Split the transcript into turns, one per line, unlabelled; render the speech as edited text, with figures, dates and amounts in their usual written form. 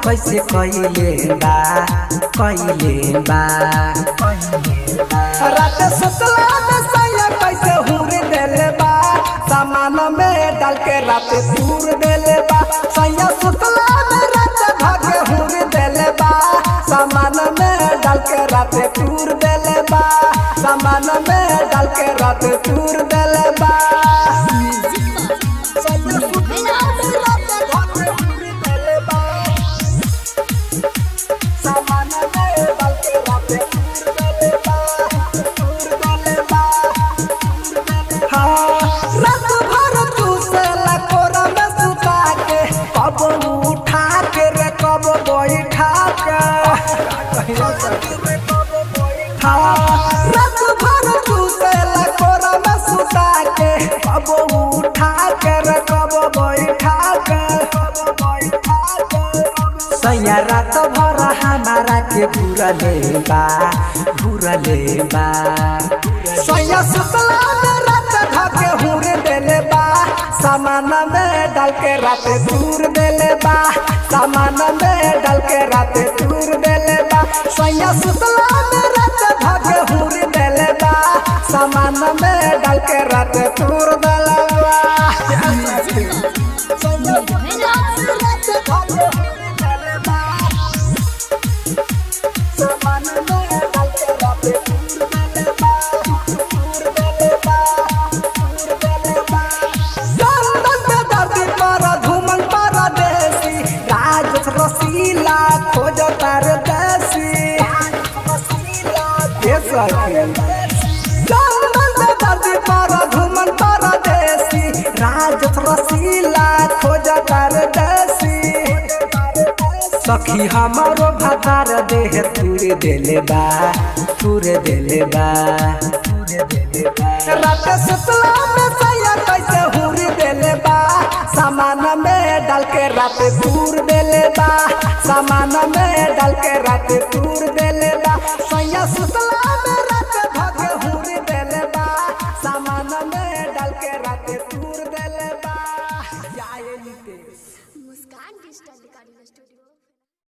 कैसे कइले बा रात सुतला में सैया कैसे हुर देले बा सामान में डाल के रात तूर देले बा सैया सुतला में रात भागे हुर देले बा सामान में डाल के रात तूर देले बा सामान में डाल के रात तूर देले बा कब उठा के रे कब बैठा के रात भर चूसेला कोरा में सुता के कब उठा के रे कब बैठा के सैया रात भर हमारा के घूरा लेबा सैया सुतला में रात धके हुर देले बा सामान में डाल के रात तूर देले बा सामान में डाल के रात तूर देले बा सैया सुतला में रात धके हुर देले बा सामान में डाल के रात तूर देले बा रसीला खोज तार देसी घूमन पर देसी राजत रसीला खोज तार देसी सखी हमारो भातार देह तूर देले बा रात सुतला में सैया कैसे हुर देले बा सामान में डाल के रात तूर देले बा सामान में डाल के रात तूर देले बा सैया सुतला में रात भागे हुर देले बा सामान में डाल के रात तूर देले बा
मुस्कान डिजिटल रिकॉर्डिंग स्टूडियो।